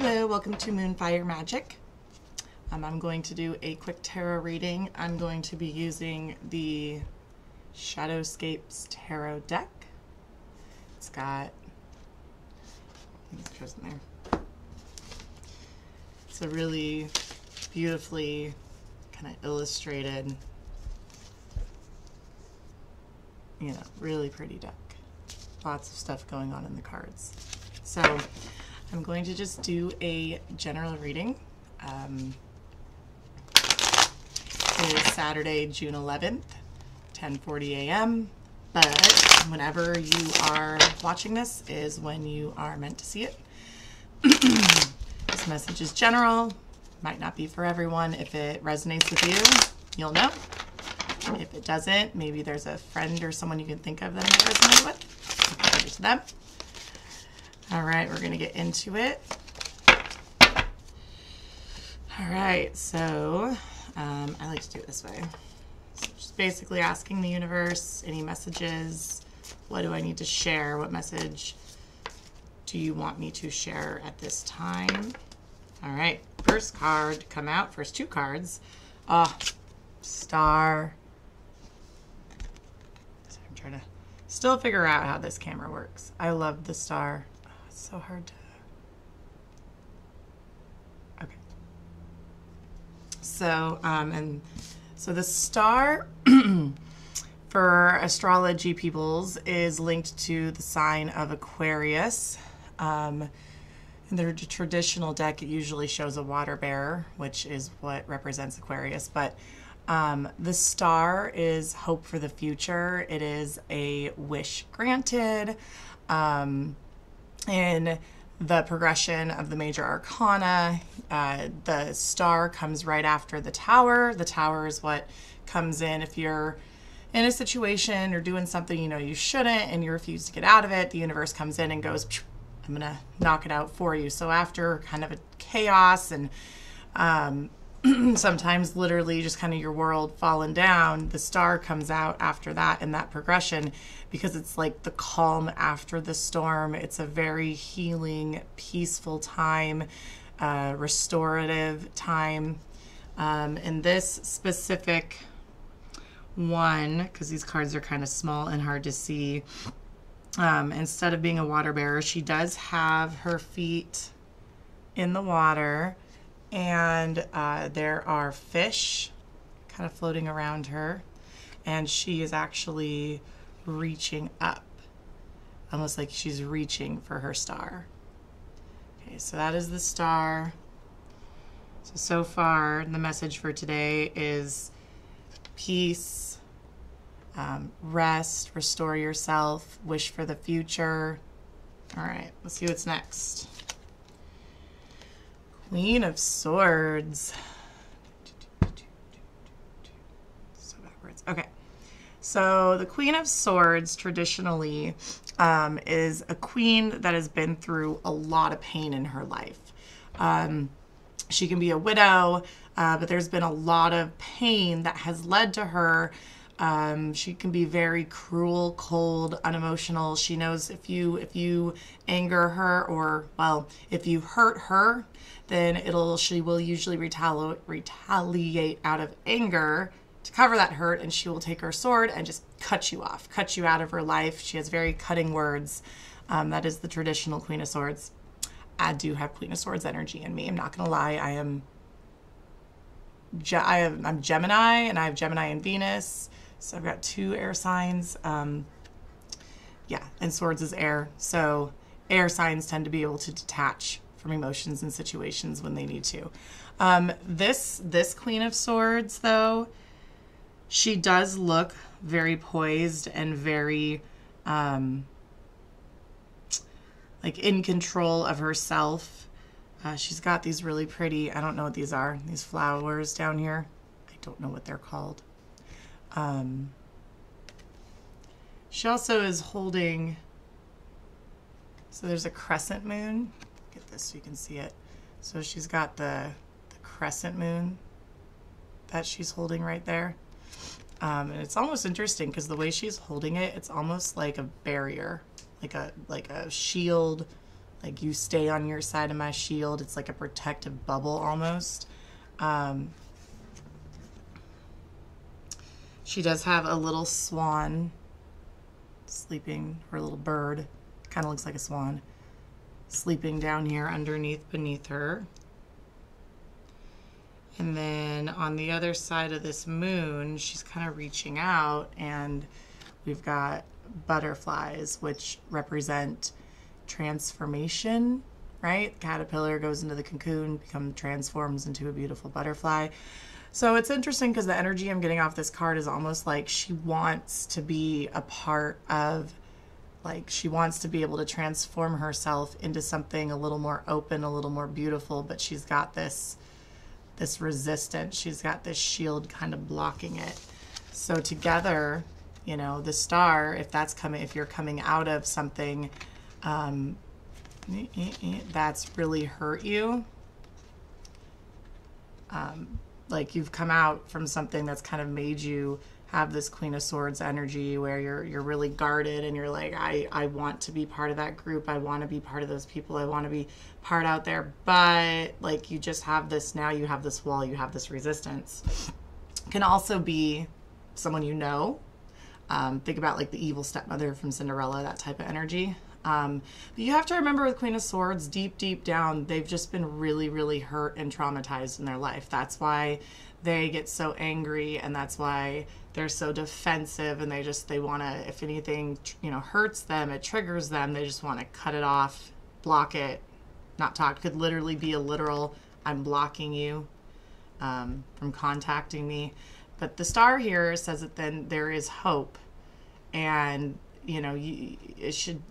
Hello, welcome to Moonfire Magic. I'm going to do a quick tarot reading. I'm going to be using the Shadowscapes Tarot deck. It's got pictures in there. It's a really beautifully kind of illustrated, really pretty deck. Lots of stuff going on in the cards. So I'm going to just do a general reading. It is Saturday, June 11th, 10:40 a.m. But whenever you are watching this is when you are meant to see it. This message is general, might not be for everyone. If it resonates with you, you'll know. If it doesn't, maybe there's a friend or someone you can think of that might resonate with. I'll give it to them. All right, we're going to get into it. All right, so I like to do it this way. So just basically asking the universe, any messages, what do I need to share? What message do you want me to share at this time? All right, first card to come out, first two cards. Oh, star. So I'm trying to still figure out how this camera works. I love the star. Oh, it's so hard to... Okay. So, so the star for astrology peoples is linked to the sign of Aquarius. In the traditional deck, it usually shows a water bearer, which is what represents Aquarius. But the star is hope for the future. It is a wish granted. In the progression of the major arcana, the star comes right after the tower. The tower is what comes in if you're in a situation or doing something you shouldn't and you refuse to get out of it. The universe comes in and goes, I'm gonna knock it out for you. So after kind of a chaos and sometimes literally just kind of your world falling down, the star comes out after that in that progression, because it's like the calm after the storm. It's a very healing, peaceful time, restorative time. In this specific one, because these cards are kind of small and hard to see, instead of being a water bearer, she does have her feet in the water, and there are fish kind of floating around her, and she is actually reaching up, almost like she's reaching for her star. Okay, so that is the star. So far, the message for today is peace, rest, restore yourself, wish for the future. All right, let's see what's next. Queen of Swords. So backwards. Okay. So the Queen of Swords traditionally is a queen that has been through a lot of pain in her life. She can be a widow, but there's been a lot of pain that has led to her. She can be very cruel, cold, unemotional. She knows if you anger her, or, well, if you hurt her, then she will usually retaliate out of anger to cover that hurt, and she will take her sword and just cut you off, cut you out of her life. She has very cutting words. That is the traditional Queen of Swords. I do have Queen of Swords energy in me. I'm not gonna lie. I'm Gemini, and I have Gemini and Venus. So I've got two air signs. Yeah, and Swords is air. So air signs tend to be able to detach from emotions and situations when they need to. This Queen of Swords, though, she does look very poised and very like in control of herself. She's got these really pretty, I don't know what these are, these flowers down here. I don't know what they're called. She also is holding, so there's a crescent moon. Get this so you can see it. So she's got the crescent moon that she's holding right there. And it's almost interesting because the way she's holding it, it's almost like a barrier, like a shield Like, you stay on your side of my shield. It's like a protective bubble almost. She does have a little swan sleeping, or a little bird, kind of looks like a swan, sleeping down here beneath her. And then on the other side of this moon, she's kind of reaching out, and we've got butterflies, which represent transformation, right? The caterpillar goes into the cocoon, transforms into a beautiful butterfly. So it's interesting because the energy I'm getting off this card is almost like she wants to be a part of, like, she wants to be able to transform herself into something a little more open, a little more beautiful, but she's got this resistance. She's got this shield kind of blocking it. So together, you know, the star, if you're coming out of something that's really hurt you, like you've come out from something that's kind of made you have this Queen of Swords energy where you're really guarded, and you're like, I want to be part of that group. I want to be part of those people. I want to be part out there. But like, you just have this, now you have this wall, you have this resistance. Can also be someone you know. Think about like the evil stepmother from Cinderella, that type of energy. But you have to remember with Queen of Swords, deep down, they've just been really, really hurt and traumatized in their life. That's why they get so angry, and that's why they're so defensive, and they want to, if anything, you know, hurts them, it triggers them, they just want to cut it off, block it, not talk. Could literally be a literal, I'm blocking you from contacting me. But the star here says that then there is hope, and you know,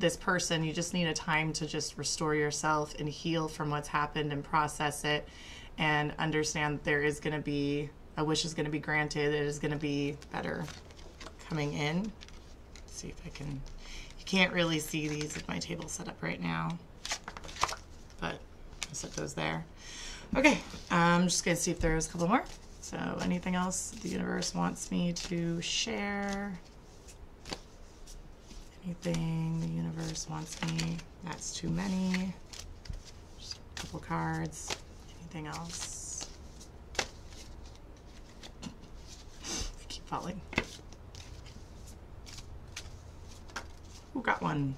this person, you just need a time to just restore yourself and heal from what's happened and process it, and understand that there is going to be, a wish is going to be granted. It is going to be better coming in. Let's see if I can, you can't really see these with my table set up right now, but I'll set those there. Okay, I'm just going to see if there's a couple more. So anything else the universe wants me to share? Anything the universe wants me? That's too many. Just a couple cards. Anything else? I keep falling. Who got one?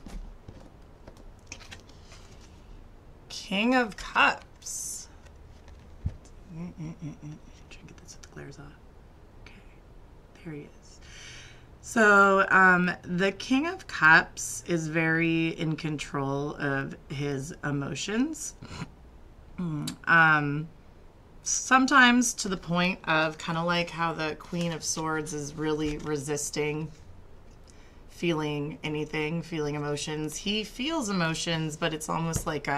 King of Cups. Try to get this with the glares off. Okay, there he is. So the King of Cups is very in control of his emotions. Sometimes to the point of kind of like how the Queen of Swords is really resisting feeling anything, feeling emotions. He feels emotions, but it's almost like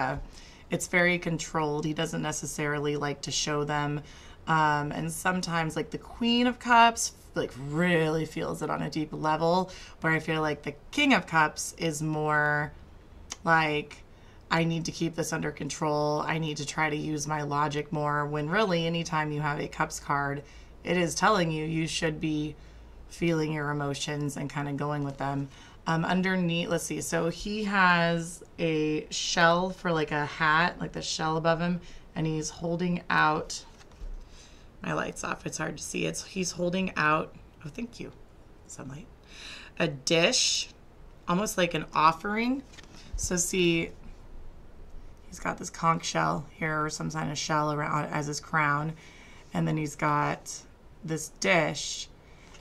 it's very controlled. He doesn't necessarily like to show them. And sometimes like the Queen of Cups like really feels it on a deep level, where I feel like the King of Cups is more like, I need to keep this under control. I need to try to use my logic more, when really anytime you have a Cups card, it is telling you you should be feeling your emotions and kind of going with them. Underneath, let's see, so he has a shell for like a hat, like the shell above him, and he's holding out, my light's off, it's hard to see. He's holding out, oh, thank you, sunlight, a dish, almost like an offering. So see, he's got this conch shell here, or some kind of shell around as his crown, and then he's got this dish,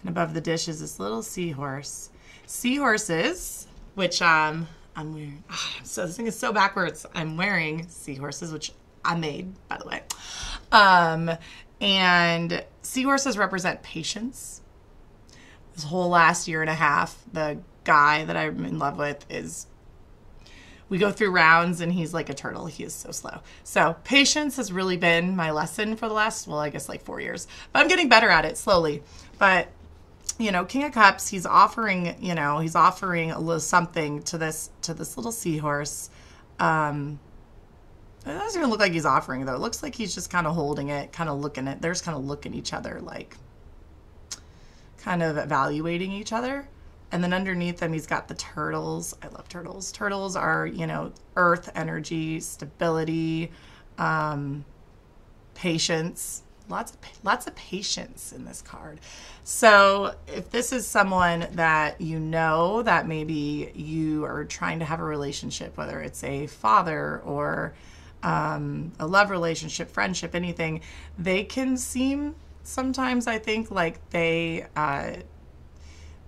and above the dish is this little seahorse. Seahorses, which I'm wearing, so this thing is so backwards. I'm wearing seahorses, which I made, by the way. And seahorses represent patience. This whole last year and a half, the guy that I'm in love with we go through rounds and he's like a turtle. He is so slow. So patience has really been my lesson for the last, well, I guess like 4 years, but I'm getting better at it slowly. But you know, King of Cups, he's offering, you know, he's offering a little something to this little seahorse. It doesn't even look like he's offering, though. It looks like he's just kind of holding it, kind of looking at each other, like kind of evaluating each other. And then underneath them, he's got the turtles. I love turtles. Turtles are, you know, earth energy, stability, patience. Lots of patience in this card. So if this is someone that you know that maybe you are trying to have a relationship, whether it's a father or a love relationship, friendship, anything, they can seem sometimes, I think, like they're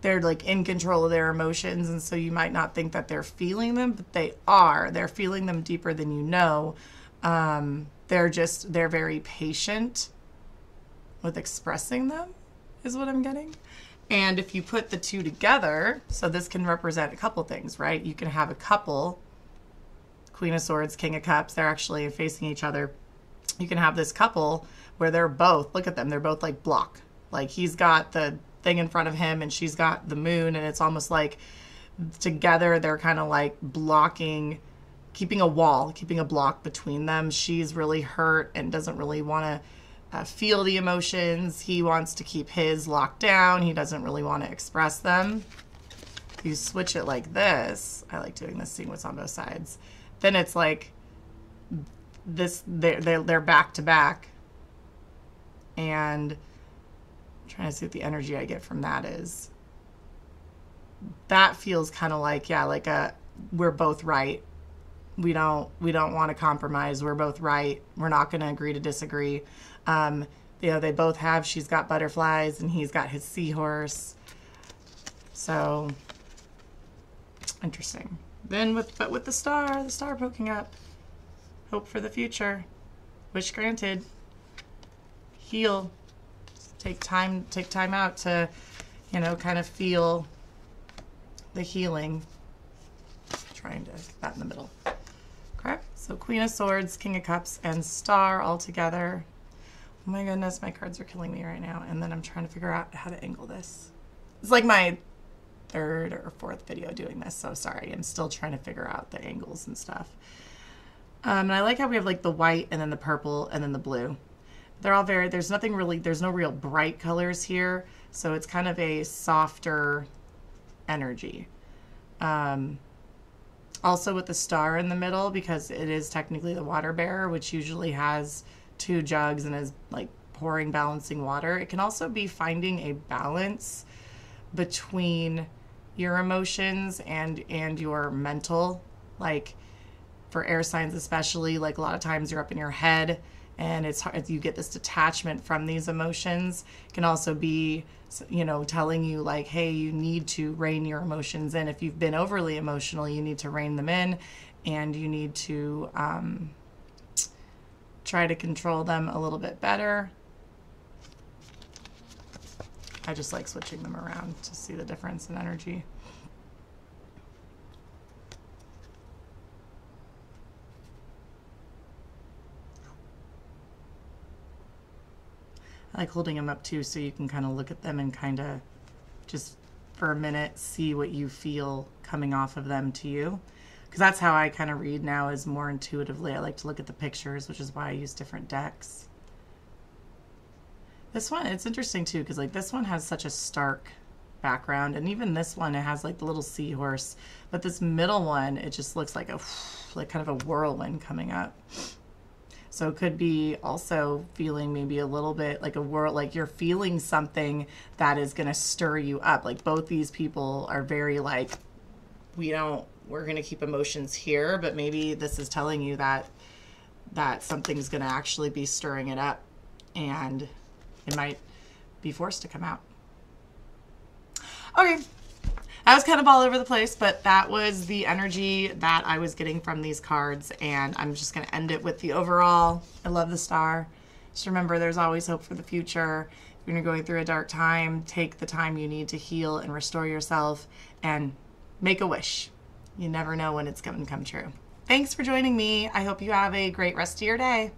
like in control of their emotions, and so you might not think that they're feeling them, but they are. They're feeling them deeper than you know. They're very patient with expressing them, is what I'm getting. And if you put the two together, so this can represent a couple things, right? You can have a couple, Queen of Swords, King of Cups, they're actually facing each other. You can have this couple where they're both, look at them, they're both like block. Like he's got the thing in front of him and she's got the moon, and it's almost like together they're kind of like blocking, keeping a wall, keeping a block between them. She's really hurt and doesn't really want to feel the emotions. He wants to keep his locked down. He doesn't really want to express them. If you switch it like this, I like doing this, seeing what's on both sides. Then it's like this, they're back to back. And I'm trying to see what the energy I get from that is. That feels kind of like, yeah, like we're both right. We don't want to compromise. We're both right. We're not going to agree to disagree. You know, they both have, she's got butterflies and he's got his seahorse. So interesting. Then with the star poking up, hope for the future, wish granted, heal, take time out to, you know, kind of feel the healing. Trying to get that in the middle. Okay, so Queen of Swords, King of Cups, and Star all together. Oh my goodness, my cards are killing me right now. And then I'm trying to figure out how to angle this. It's like my third or fourth video doing this, so sorry. I'm still trying to figure out the angles and stuff. And I like how we have like the white and then the purple and then the blue. They're all very, there's no real bright colors here. So it's kind of a softer energy. Also with the star in the middle, because it is technically the water bearer, which usually has two jugs and is like pouring, balancing water. It can also be finding a balance between your emotions and your mental. Like for air signs especially, like a lot of times you're up in your head and it's hard, you get this detachment from these emotions. It can also be, you know, telling you like, hey, you need to rein your emotions in. If you've been overly emotional, you need to rein them in, and you need to try to control them a little bit better. I just like switching them around to see the difference in energy. I like holding them up too, so you can kind of look at them and kind of just for a minute see what you feel coming off of them to you. Because that's how I kind of read now, is more intuitively. I like to look at the pictures, which is why I use different decks. This one, it's interesting too, because like this one has such a stark background, and even this one, it has like the little seahorse, but this middle one, it just looks like a like kind of a whirlwind coming up. So it could be also feeling maybe a little bit like a whirl, like you're feeling something that is going to stir you up. Like both these people are very like, we're going to keep emotions here, but maybe this is telling you that something's going to actually be stirring it up, and it might be forced to come out. Okay. I was kind of all over the place, but that was the energy that I was getting from these cards, and I'm just going to end it with the overall. I love the star. Just remember, there's always hope for the future. When you're going through a dark time, take the time you need to heal and restore yourself and make a wish. You never know when it's going to come true. Thanks for joining me. I hope you have a great rest of your day.